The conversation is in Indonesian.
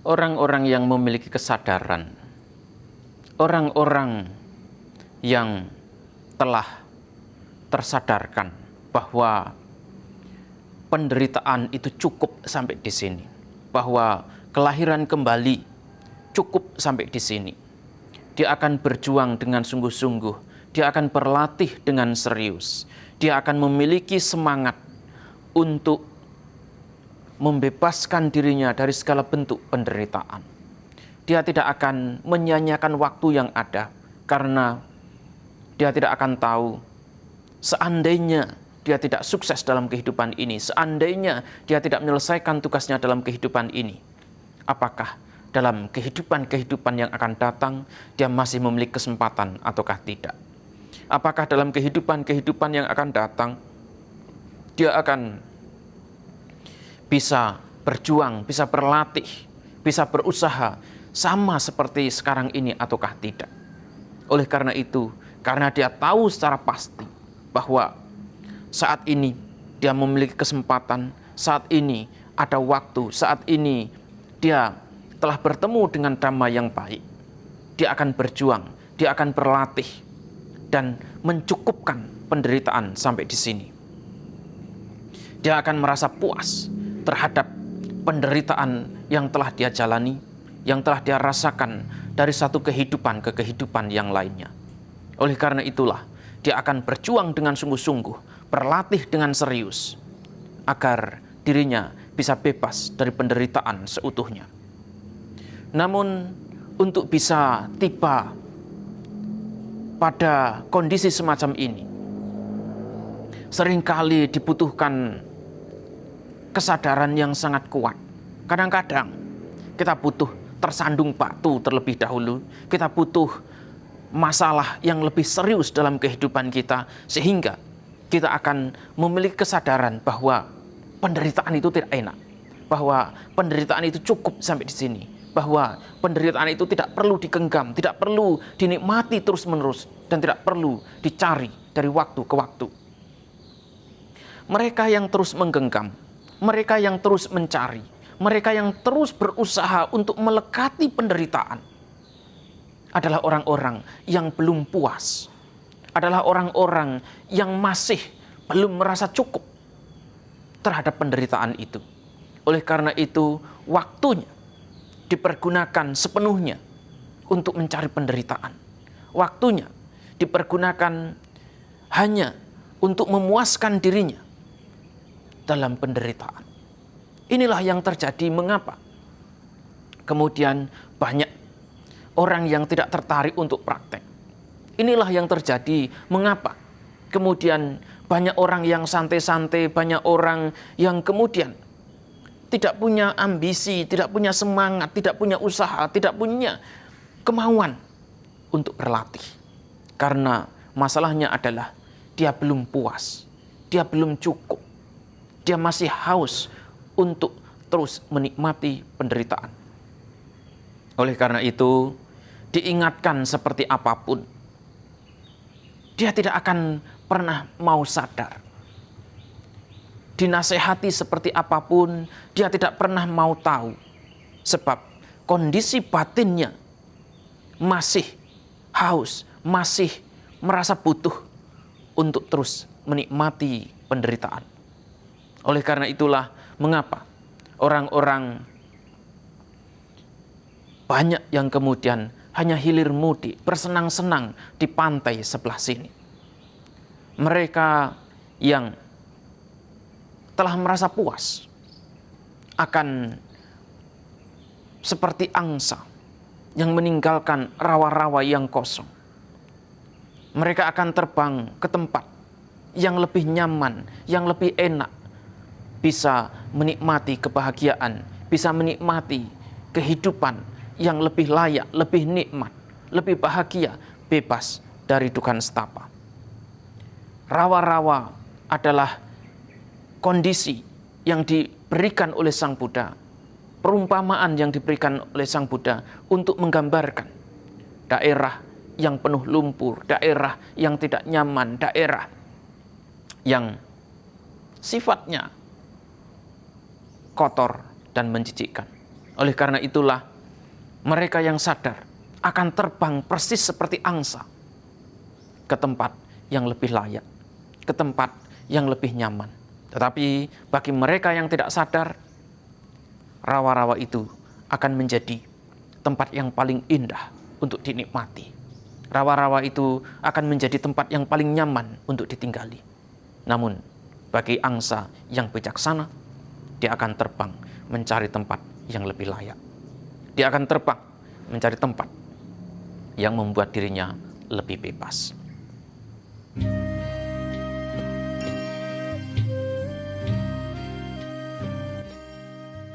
orang-orang yang memiliki kesadaran, orang-orang yang telah tersadarkan bahwa penderitaan itu cukup sampai di sini, bahwa kelahiran kembali cukup sampai di sini. Dia akan berjuang dengan sungguh-sungguh, dia akan berlatih dengan serius, dia akan memiliki semangat untuk membebaskan dirinya dari segala bentuk penderitaan. Dia tidak akan menyia-nyiakan waktu yang ada, karena dia tidak akan tahu seandainya dia tidak sukses dalam kehidupan ini, seandainya dia tidak menyelesaikan tugasnya dalam kehidupan ini, apakah dalam kehidupan-kehidupan yang akan datang dia masih memiliki kesempatan ataukah tidak. Apakah dalam kehidupan-kehidupan yang akan datang dia akan bisa berjuang, bisa berlatih, bisa berusaha sama seperti sekarang ini ataukah tidak. Oleh karena itu, karena dia tahu secara pasti bahwa saat ini dia memiliki kesempatan, saat ini ada waktu, saat ini dia telah bertemu dengan dhamma yang baik, dia akan berjuang, dia akan berlatih dan mencukupkan penderitaan sampai di sini. Dia akan merasa puas terhadap penderitaan yang telah dia jalani, yang telah dia rasakan dari satu kehidupan ke kehidupan yang lainnya. Oleh karena itulah, dia akan berjuang dengan sungguh-sungguh, berlatih dengan serius, agar dirinya bisa bebas dari penderitaan seutuhnya. Namun, untuk bisa tiba pada kondisi semacam ini, seringkali dibutuhkan kesadaran yang sangat kuat. Kadang-kadang kita butuh tersandung batu terlebih dahulu, kita butuh masalah yang lebih serius dalam kehidupan kita, sehingga kita akan memiliki kesadaran bahwa penderitaan itu tidak enak, bahwa penderitaan itu cukup sampai di sini, bahwa penderitaan itu tidak perlu digenggam, tidak perlu dinikmati terus-menerus, dan tidak perlu dicari dari waktu ke waktu. Mereka yang terus menggenggam, mereka yang terus mencari, mereka yang terus berusaha untuk melekati penderitaan adalah orang-orang yang belum puas, adalah orang-orang yang masih belum merasa cukup terhadap penderitaan itu. Oleh karena itu, waktunya dipergunakan sepenuhnya untuk mencari penderitaan. Waktunya dipergunakan hanya untuk memuaskan dirinya dalam penderitaan. Inilah yang terjadi mengapa kemudian banyak orang yang tidak tertarik untuk praktek. Inilah yang terjadi mengapa kemudian banyak orang yang santai-santai, banyak orang yang kemudian tidak punya ambisi, tidak punya semangat, tidak punya usaha, tidak punya kemauan untuk berlatih. Karena masalahnya adalah dia belum puas, dia belum cukup, dia masih haus untuk terus menikmati penderitaan. Oleh karena itu, diingatkan seperti apapun, dia tidak akan pernah mau sadar. Dinasehati seperti apapun, dia tidak pernah mau tahu. Sebab kondisi batinnya masih haus, masih merasa butuh untuk terus menikmati penderitaan. Oleh karena itulah mengapa orang-orang banyak yang kemudian hanya hilir mudik, bersenang-senang di pantai sebelah sini. Mereka yang telah merasa puas akan seperti angsa yang meninggalkan rawa-rawa yang kosong. Mereka akan terbang ke tempat yang lebih nyaman, yang lebih enak, bisa menikmati kebahagiaan, bisa menikmati kehidupan yang lebih layak, lebih nikmat, lebih bahagia, bebas dari duka nestapa. Rawa-rawa adalah kondisi yang diberikan oleh Sang Buddha, perumpamaan yang diberikan oleh Sang Buddha untuk menggambarkan daerah yang penuh lumpur, daerah yang tidak nyaman, daerah yang sifatnya kotor dan menjijikkan. Oleh karena itulah, mereka yang sadar akan terbang persis seperti angsa ke tempat yang lebih layak, ke tempat yang lebih nyaman. Tetapi bagi mereka yang tidak sadar, rawa-rawa itu akan menjadi tempat yang paling indah untuk dinikmati. Rawa-rawa itu akan menjadi tempat yang paling nyaman untuk ditinggali. Namun, bagi angsa yang bijaksana, dia akan terbang mencari tempat yang lebih layak. Dia akan terbang mencari tempat yang membuat dirinya lebih bebas.